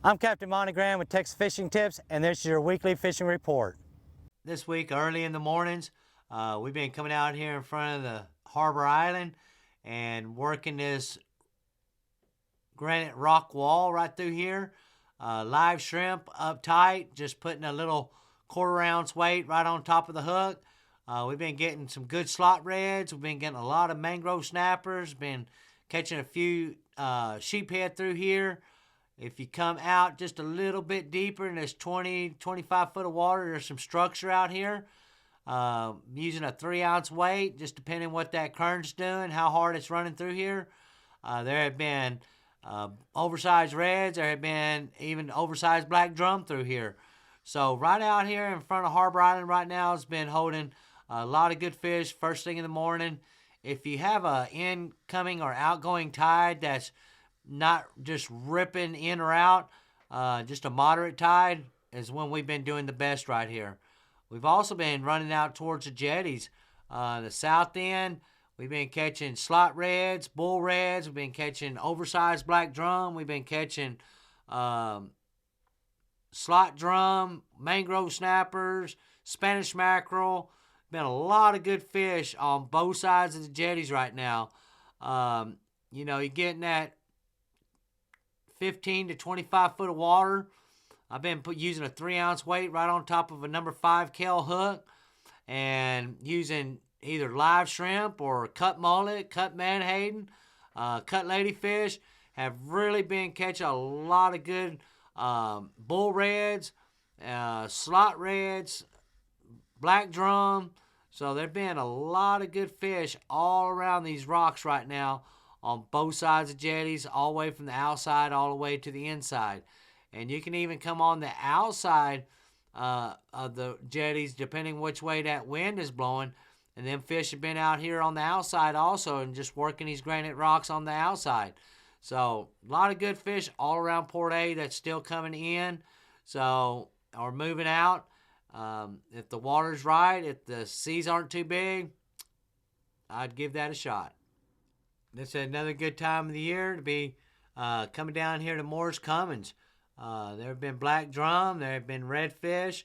I'm Captain Monte with Texas Fishing Tips, and this is your weekly fishing report. This week, early in the mornings, we've been coming out here in front of the harbor island and working this granite rock wall right through here. Live shrimp up tight, just putting a little 1/4 ounce weight right on top of the hook. We've been getting some good slot reds. We've been getting a lot of mangrove snappers. Been catching a few sheephead through here. If you come out just a little bit deeper in this 20-25 foot of water, there's some structure out here. Using a 3 ounce weight, just depending what that current's doing, how hard it's running through here. There have been oversized reds. There have been even oversized black drum through here. So right out here in front of Harbor Island right now has been holding a lot of good fish first thing in the morning. If you have a incoming or outgoing tide that's not just ripping in or out, just a moderate tide is when we've been doing the best right here. We've also been running out towards the jetties. The south end, we've been catching slot reds, bull reds. We've been catching oversized black drum. We've been catching slot drum, mangrove snappers, Spanish mackerel. Been a lot of good fish on both sides of the jetties right now. You're getting that 15 to 25 foot of water. I've been using a 3 ounce weight right on top of a number 5 Kell hook and using either live shrimp or cut mullet, cut menhaden, cut ladyfish. Have really been catching a lot of good bull reds, slot reds, black drum. So there's been a lot of good fish all around these rocks right now on both sides of jetties, all the way from the outside all the way to the inside. And you can even come on the outside of the jetties depending which way that wind is blowing. And them fish have been out here on the outside also and just working these granite rocks on the outside. So a lot of good fish all around Port A that's still coming in or moving out. If the water's right, if the seas aren't too big, I'd give that a shot. This is another good time of the year to be coming down here to Moore's Cummings. There have been black drum, there have been redfish,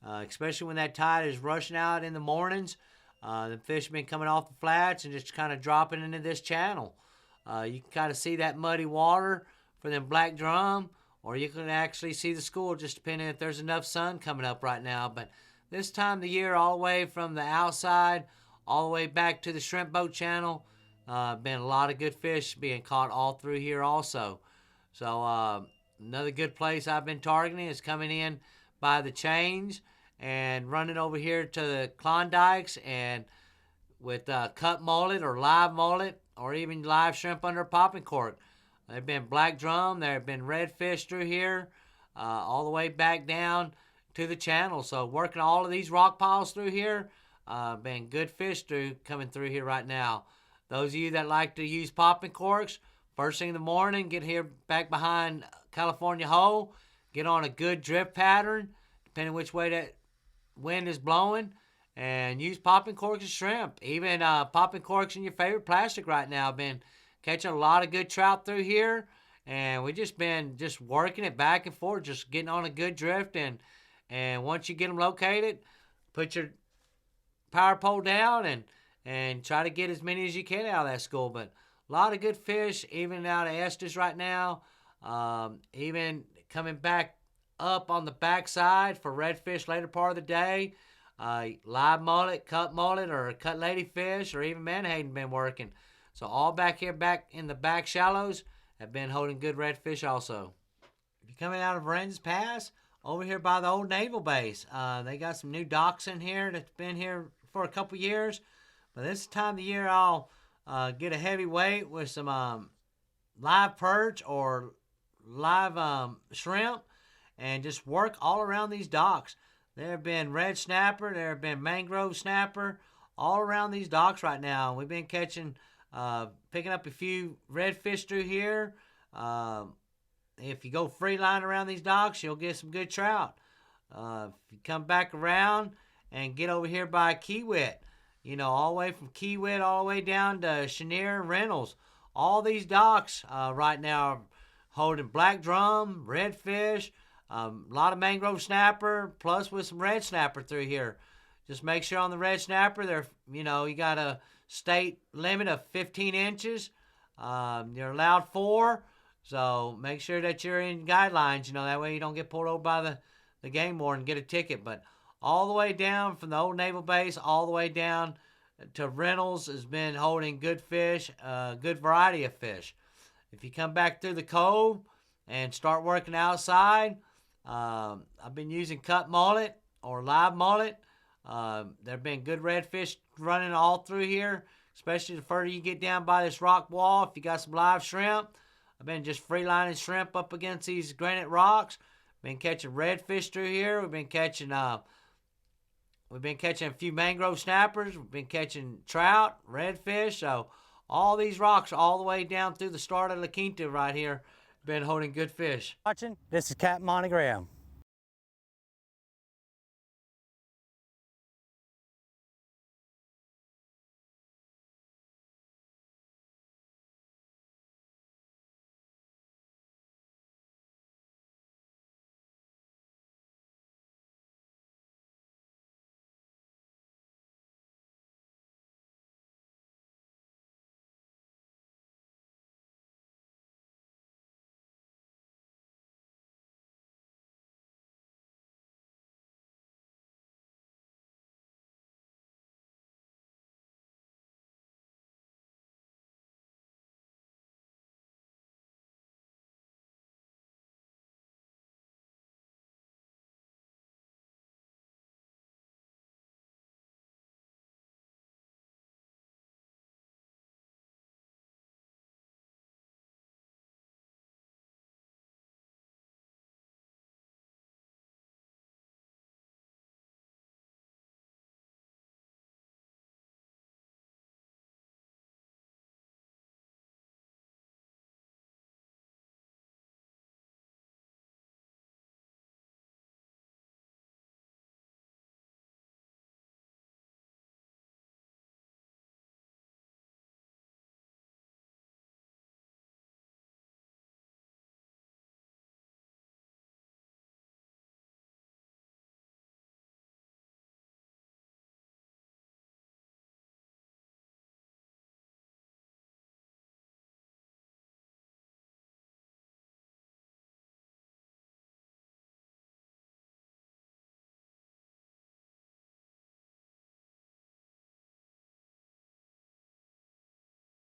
especially when that tide is rushing out in the mornings. The fish have been coming off the flats and just kind of dropping into this channel. You can kind of see that muddy water for them black drum, or you can actually see the school just depending if there's enough sun coming up right now. But this time of the year, all the way from the outside, all the way back to the shrimp boat channel, been a lot of good fish being caught all through here also. So another good place I've been targeting is coming in by the chains and running over here to the Klondikes and with cut mullet or live mullet or even live shrimp under a popping cork. There have been black drum. There have been redfish through here all the way back down to the channel. So working all of these rock piles through here, been good fish coming through here right now. Those of you that like to use popping corks, first thing in the morning, get here back behind California Hole, get on a good drift pattern, depending which way that wind is blowing, and use popping corks and shrimp. Even popping corks in your favorite plastic right now. Been catching a lot of good trout through here, and we just been working it back and forth, just getting on a good drift, and once you get them located, put your power pole down and try to get as many as you can out of that school. But a lot of good fish, even out of Estes right now. Even coming back up on the backside for redfish later part of the day. Live mullet, cut mullet, or cut ladyfish, or even menhaden been working. So all back here, back in the back shallows, have been holding good redfish also. If you're coming out of Aransas Pass, over here by the old naval base, they got some new docks in here that's been here for a couple years. But this time of the year, I'll get a heavy weight with some live perch or live shrimp and just work all around these docks. There have been red snapper, there have been mangrove snapper, all around these docks right now. We've been catching, picking up a few redfish through here. If you go free line around these docks, you'll get some good trout. If you come back around and get over here by Kiewit, all the way from Kiewit all the way down to Chenier and Reynolds, all these docks right now holding black drum, redfish, a lot of mangrove snapper, plus with some red snapper through here. Just make sure on the red snapper, you got a state limit of 15 inches. You're allowed 4, so make sure that you're in guidelines. That way you don't get pulled over by the game warden and get a ticket. But all the way down from the old naval base, all the way down to Reynolds has been holding good fish, good variety of fish. If you come back through the cove and start working outside, I've been using cut mullet or live mullet. There have been good redfish running all through here, especially the further you get down by this rock wall. If you got some live shrimp, I've been just freelining shrimp up against these granite rocks. Been catching redfish through here. We've been catching a few mangrove snappers. We've been catching trout, redfish. So all these rocks all the way down through the start of La Quinta right here been holding good fish. Watching. This is Capt Monte.